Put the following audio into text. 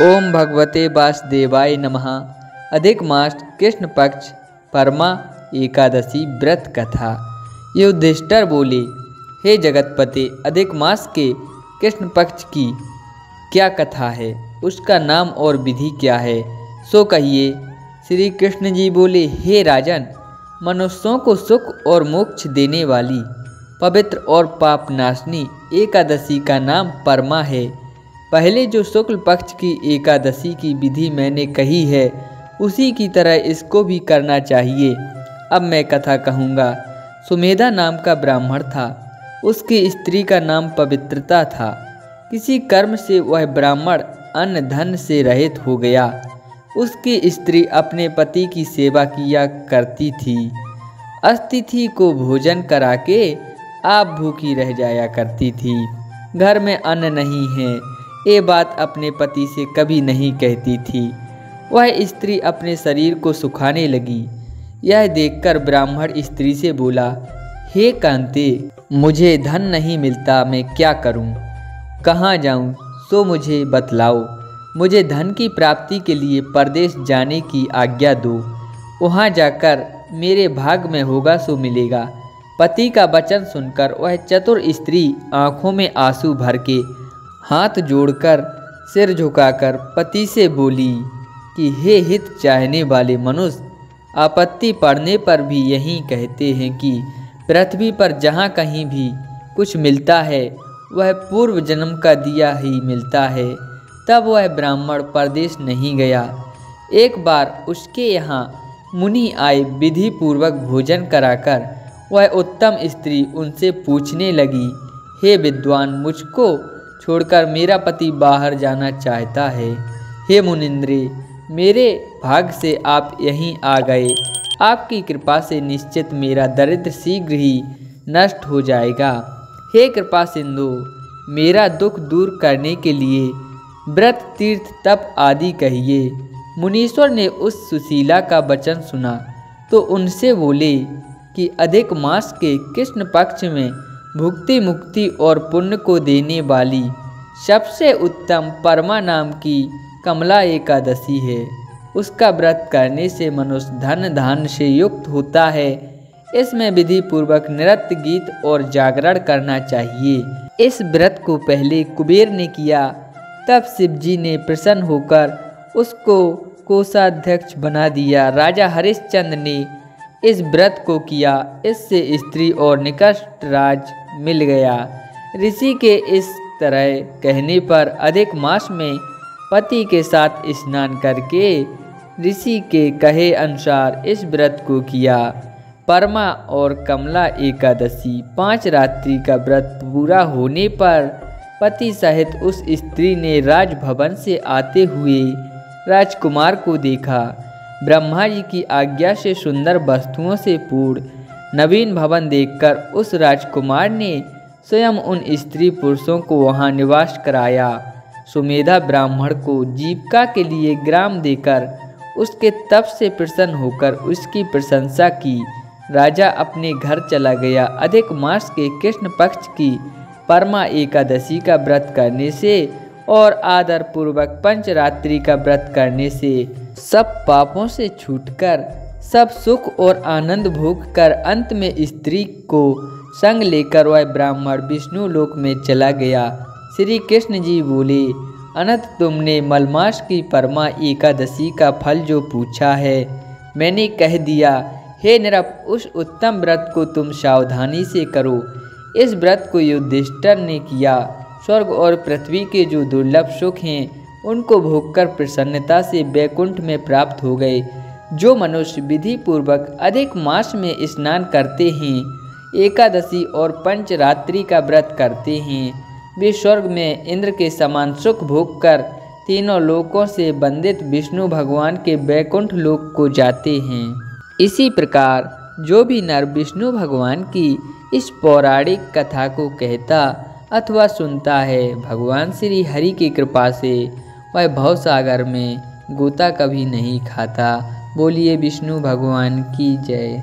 ओम भगवते वासुदेवाय नमः। अधिक मास कृष्ण पक्ष परमा एकादशी व्रत कथा। युधिष्ठिर बोले, हे जगतपते, अधिक मास के कृष्ण पक्ष की क्या कथा है, उसका नाम और विधि क्या है, सो कहिए। श्री कृष्ण जी बोले, हे राजन, मनुष्यों को सुख और मोक्ष देने वाली पवित्र और पापनाशनी एकादशी का नाम परमा है। पहले जो शुक्ल पक्ष की एकादशी की विधि मैंने कही है, उसी की तरह इसको भी करना चाहिए। अब मैं कथा कहूँगा। सुमेधा नाम का ब्राह्मण था। उसकी स्त्री का नाम पवित्रता था। किसी कर्म से वह ब्राह्मण अन्न धन से रहित हो गया। उसकी स्त्री अपने पति की सेवा किया करती थी। अतिथि को भोजन करा के आप भूखी रह जाया करती थी। घर में अन्न नहीं है, ये बात अपने पति से कभी नहीं कहती थी। वह स्त्री अपने शरीर को सुखाने लगी। यह देखकर ब्राह्मण स्त्री से बोला, हे कांते, मुझे धन नहीं मिलता, मैं क्या करूं? कहाँ जाऊं, सो मुझे बतलाओ। मुझे धन की प्राप्ति के लिए परदेश जाने की आज्ञा दो। वहाँ जाकर मेरे भाग में होगा सो मिलेगा। पति का वचन सुनकर वह चतुर स्त्री आंखों में आंसू भर के हाथ जोड़कर सिर झुकाकर पति से बोली कि हे हित चाहने वाले मनुष्य, आपत्ति पड़ने पर भी यही कहते हैं कि पृथ्वी पर जहाँ कहीं भी कुछ मिलता है वह पूर्व जन्म का दिया ही मिलता है। तब वह ब्राह्मण परदेश नहीं गया। एक बार उसके यहाँ मुनि आए। विधि पूर्वक भोजन कराकर वह उत्तम स्त्री उनसे पूछने लगी, हे विद्वान, मुझको छोड़कर मेरा पति बाहर जाना चाहता है। हे मुनिंद्रे, मेरे भाग से आप यहीं आ गए। आपकी कृपा से निश्चित मेरा दरिद्र शीघ्र ही नष्ट हो जाएगा। हे कृपा सिंधु, मेरा दुख दूर करने के लिए व्रत, तीर्थ, तप आदि कहिए। मुनीश्वर ने उस सुशीला का वचन सुना तो उनसे बोले कि अधिक मास के कृष्ण पक्ष में भुक्ति, मुक्ति और पुण्य को देने वाली सबसे उत्तम परमा नाम की कमला एकादशी है। उसका व्रत करने से मनुष्य धन धान से युक्त होता है। इसमें विधि पूर्वक नृत्य, गीत और जागरण करना चाहिए। इस व्रत को पहले कुबेर ने किया, तब शिवजी ने प्रसन्न होकर उसको कोषाध्यक्ष बना दिया। राजा हरिश्चंद्र ने इस व्रत को किया। इससे स्त्री और निकष्ट राज मिल गया। ऋषि के इस तरह कहने पर अधिक मास में पति के साथ स्नान करके ऋषि के कहे अनुसार इस व्रत को किया। परमा और कमला एकादशी 5 रात्रि का व्रत पूरा होने पर पति सहित उस स्त्री ने राजभवन से आते हुए राजकुमार को देखा। ब्रह्मा जी की आज्ञा से सुंदर वस्तुओं से पूर्ण नवीन भवन देखकर उस राजकुमार ने स्वयं उन स्त्री पुरुषों को वहां निवास कराया। सुमेधा ब्राह्मण को जीविका के लिए ग्राम देकर उसके तप से प्रसन्न होकर उसकी प्रशंसा की। राजा अपने घर चला गया। अधिक मास के कृष्ण पक्ष की परमा एकादशी का व्रत करने से और आदर पूर्वक पंचरात्रि का व्रत करने से सब पापों से छूटकर सब सुख और आनंद भोग कर अंत में स्त्री को संग लेकर वह ब्राह्मण विष्णु लोक में चला गया। श्री कृष्ण जी बोले, अनंत, तुमने मलमास की परमा एकादशी का फल जो पूछा है मैंने कह दिया। हे नृप, उस उत्तम व्रत को तुम सावधानी से करो। इस व्रत को युधिष्ठिर ने किया। स्वर्ग और पृथ्वी के जो दुर्लभ सुख हैं उनको भोगकर प्रसन्नता से वैकुंठ में प्राप्त हो गए। जो मनुष्य विधि पूर्वक अधिक मास में स्नान करते हैं, एकादशी और पंचरात्रि का व्रत करते हैं, वे स्वर्ग में इंद्र के समान सुख भोग कर तीनों लोकों से बंदित विष्णु भगवान के वैकुंठ लोक को जाते हैं। इसी प्रकार जो भी नर विष्णु भगवान की इस पौराणिक कथा को कहता अथवा सुनता है, भगवान श्री हरि की कृपा से वह भवसागर में गोता कभी नहीं खाता। बोलिए विष्णु भगवान की जय।